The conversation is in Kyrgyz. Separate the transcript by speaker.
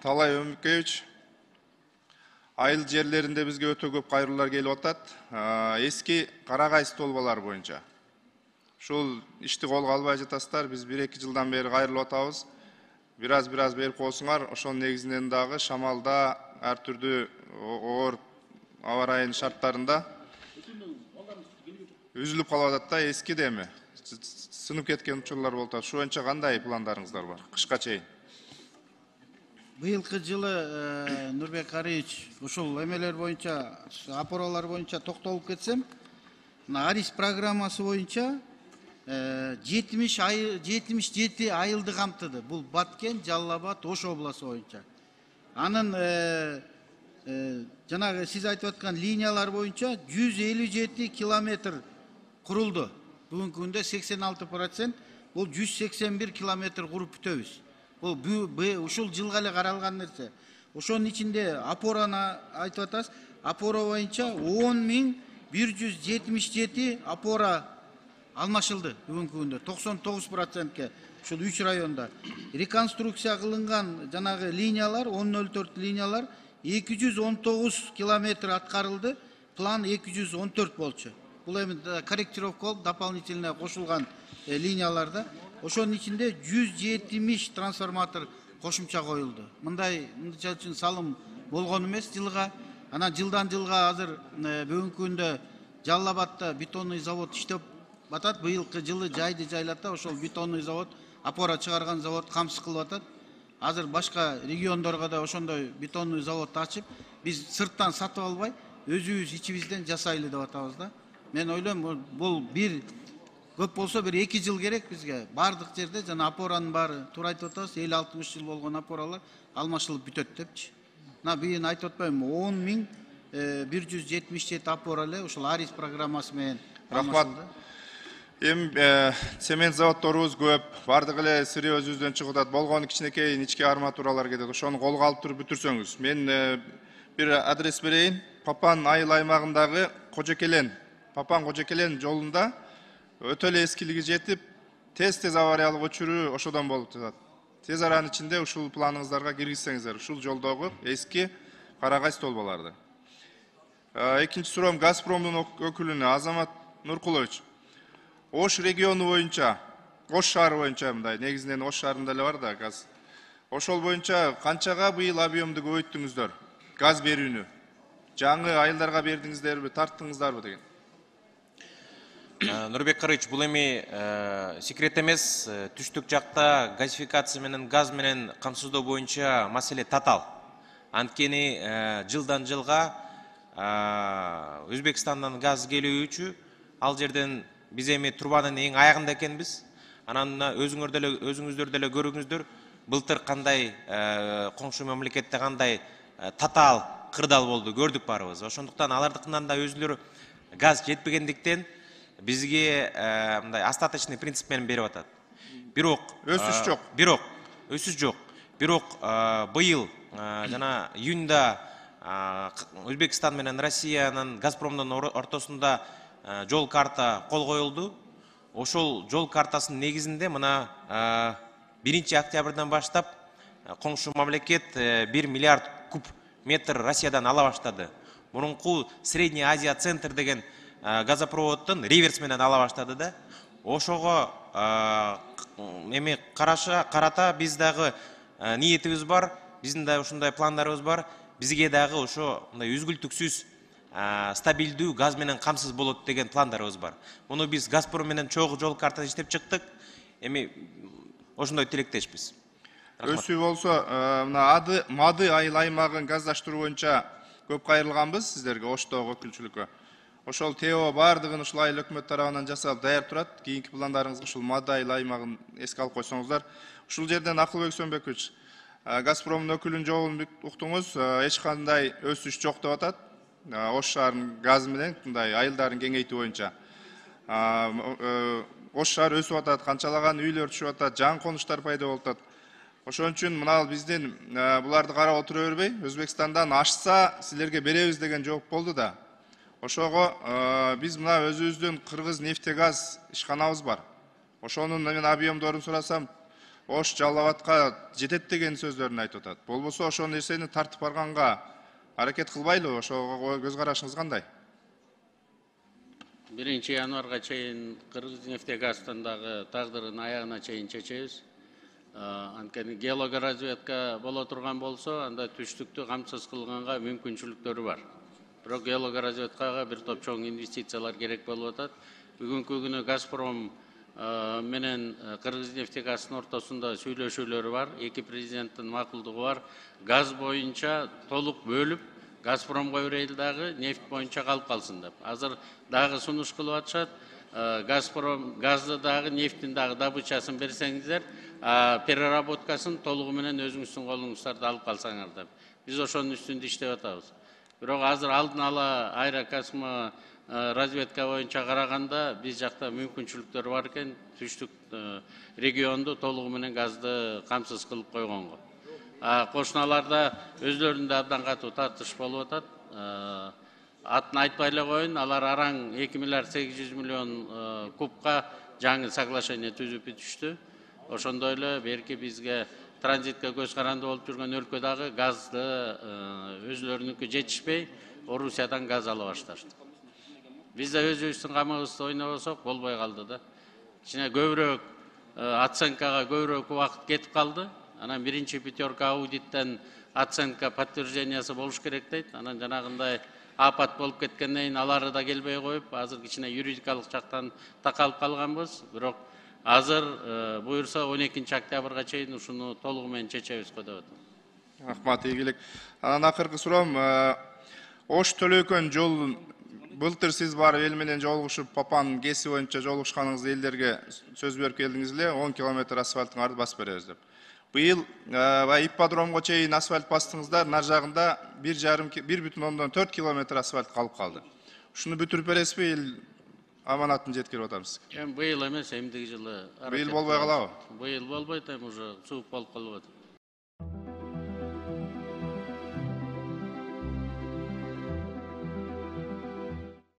Speaker 1: Талай Өмүкевич, айыл жерлеринде бизге өтө көп кайрылуулар келип атат. Эски Карагай столбалар боюнча. Ушул ишти колго албай жатасыздар. Биз 1-2 жылдан бери кайрылып атабыз. Бираз берип коесуңар. Ошонун негизинен дагы шамалда, ар түрдүү оор аба ырайынын шарттарында үзүлүп калып атат да, эски деме. Сынып кеткен учурлар болуп атат. Ушул боюнча кандай пландарыңыздар бар? Кышка чейин.
Speaker 2: Быйылкы жылы Нурбек Карыевич ушул эмелер боюнча, опоралар боюнча токтолуп кетсем, Арис программасы боюнча 77 айылды камтыды. Бул Баткен, Жалал Абад, Ош областы боюнча. Анын жанагы сиз айтып аткан линиялар боюнча 157 километр курулду. Бүгүнкү күндө 86%, бул 181 километр куруп бүтөбүз. Ушул жылга эле каралган нерсе. Ошонун ичинде опораны айтып атасыз. Опора боюнча 10.177 опора алмашылды бүгүнкү күндө. 99%ке ушул 3 районда. Реконструкция кылынган жанагы линиялар, 10.04 линиялар 219 километр аткарылды. План 214 болчу. Бул эми корректировка болуп, дополнительно кошулган линияларда. Ошонун ичинде 170 трансформатор кошумча коюлду. Мындайча үчүн салым болгон эмес жылга. Анан жылдан жылга азыр бүгүнкү күндө Жалал Абадта бетонный завод иштеп атат. Быйылкы жылы жайды жайлата ошол бетонный завод, опора чыгарган завод камсыз кылып атат. Азыр башка региондорго да ошондой бетонный завод ачып, биз сырттан сатып албай, өзүбүз ичибизден жасайлы деп атабыз да. Мен ойлойм, бул бир көп болсо 1-2 жыл керек бизге. Бардык жерде жана опоранын баары туура айтып атабыз, 50-60 жыл болгон опоралар алмашылып бүтөт депчи. Мына бийин айтып атпаймынбы, 10.177 опора эле ушул Арис программасы менен алмашылды.
Speaker 1: Цемент заводторубуз көп, бардык эле сири өзүбүздөн чыгып атат. Болгону кичинекей ички арматуралар кетет. Ошону колго алып туруп бүтүрсөңүз. Мен бир адрес берейин. Папан айыл аймагындагы Папан Кожокелен жолунда өтө эле эскилиги жетип, тез авариялык учуру ошодон болуп жатат. Тез аранын ичинде ушул планыңыздарга киргизсеңиздер, ушул жолдогу эски Карагай столбаларды. Экинчи суроом Газпромдун өкүлүнө Азамат Нуркулович. Ош региону боюнча, Ош шаары боюнча мындай, негизинен Ош шаарында эле бар да газ. Ошол боюнча канчага быйыл объемду көбөйттүңүздөр? Газ берүүнү. Жаңы айылдарга бердиңиздерби, тарттыңыздарбы деген?
Speaker 3: Нурбек Карыевич, бул эми секрет эмес, түштүк жакта газификация менен газ менен камсыздоо боюнча маселе татаал. Анткени жылдан жылга Өзбекстандан газ келүүчү, ал жерден биз эми трубанын эң аягында экенбиз. Анан өзүңүздөр деле көрүңүздөр, былтыр кандай коңшу мамлекетте кандай татаал кырдаал болду, көрдүк баарыбыз. Ошондуктан алардыкынан да өзүлөрү газ жетпегендиктен бизге мындай остаточный принцип менен берип атат. Бирок өсүш жок. Бирок быйыл жана июнда Өзбекстан менен Россиянын Газпромдун ортосунда жол карта кол коюлду. Ошол жол картасынын негизинде мына 1-октябрдан баштап коңшу мамлекет 1 миллиард куб метр Россиядан ала баштады. Мурунку Средняя Азия центр деген газопроводтун реверс менен ала баштады да. Ошого эми карата биз дагы ниетибиз бар, биздин да ушундай пландарыбыз бар. Бизге дагы ошо үзгүлтүксүз стабилдүү газ менен камсыз болот деген пландарыбыз бар. Муну биз Газпром менен чогуу жол карта иштеп чыктык. Эми ошондой тилектешпиз.
Speaker 1: Өсүү болсо, мына Мады айыл аймагын газдаштыруу боюнча көп кайрылганбыз сиздерге, Оштогу өкүлчүлүккө. Ошол ТО бардыгын ушул айыл өкмөт тарабынан жасалып даяр турат. Кийинки пландарыңызга ушул Мады айыл аймагын эске алып койсоңуздар. Ушул жерден Акылбек Сөнбекович, Газпромдун өкүлүнүн жообун уктуңуз, эч кандай өсүш жок деп атат. Ош шаарынын газы менен мындай айылдарын кеңейтүү боюнча. Ош шаары өсүп атат, канчалаган үйлөр түшүп атат, жаңы конуштар пайда болуп атат. Ошон үчүн мына биздин буларды карап отура бербей, Өзбекстандан ашса силерге беребиз деген жооп болду да. Ошого биз мына өзүбүздүн Кыргыз нефтегаз ишканабыз бар. Ошонун мен объемдорун сурасам, Ош Жалал Абадка жетет деген сөздөрүн айтып атат. Болбосо ошол нерсени тартып барганга аракет кылбайлыбы? Ошого көз карашыңыз кандай?
Speaker 4: 1 январга чейин Кыргызнефтегазтын дагы тагдырын аягына чейин чечебиз. Анткени геологоразведка боло турган болсо, анда түштүктү камсыз кылганга мүмкүнчүлүктөрү бар. Бирок геологоразведкага бир топ чоң инвестициялар керек болуп атат. Бүгүнкү күнү Газпром менен Кыргызнефтегазтын ортосунда сүйлөшүүлөр бар. Эки президенттин макулдугу бар. Газ боюнча толук бөлүп, Газпромго берели дагы нефть боюнча калып калсын деп. Азыр дагы сунуш кылып атышат. Газпром газды дагы нефтин дагы добычасын берсеңиздер, переработкасын толугу менен өзүңүздүн колуңуздарда алып калсаңар деп. Биз ошонун үстүндө иштеп атабыз. Бирок азыр алдын ала аэрокосмо разведка боюнча караганда биз жакта мүмкүнчүлүктөр бар экен, түштүк регионду толугу менен газды камсыз кылып койгонго. Кошуналарда өзлөрүндө абдан катуу тартыш болуп атат. Атын айтпай эле коеюн, алар араң 2 миллиард 800 миллион кубка жаңы соглашение түзүп бүтүштү. Ошондой эле берки бизге транзитке көз каранды болуп жүргөн өлкө дагы газды өзлөрүнүкү жетишпей, Орусиядан газ ала башташты. Биз да өзүбүздүн камыбызды ойнобосок болбой калды да. Кичине көбүрөөк оценкага көбүрөөк убакыт кетип калды. Анан биринчи пятерка аудиттен оценка подтверждениясы болуш керек дейт. Анан жанагындай апат болуп кеткенден кийин алары да келбей коюп, азыр кичине юридикалык жактан такалып калганбыз. Бирок азыр буюрса 12 октябрга чейин ушуну толугу менен чечебиз го деп атам.
Speaker 1: Рахмат, ийгилик. Анан акыркы суроом, Ош Төлөкөн жол былтыр сиз барып эл менен жолугушуп, Папан ГЭСи боюнча жолугушканыңызда элдерге сөз берип келдиңиз эле, 10 километр асфальтыңарды басып беребиз деп. Быйыл ипподромго чейин асфальт бастыңыздар, нар жагында 1,4 километр асфальт калып калды. Ушуну бүтүрүп бересизби, эл аманатын жеткирип атабыз.
Speaker 4: Быйыл эмес, эмдиги жылы.
Speaker 1: Быйыл болбой калабы?
Speaker 4: Быйыл болбойт, уже сууп болуп калып атат.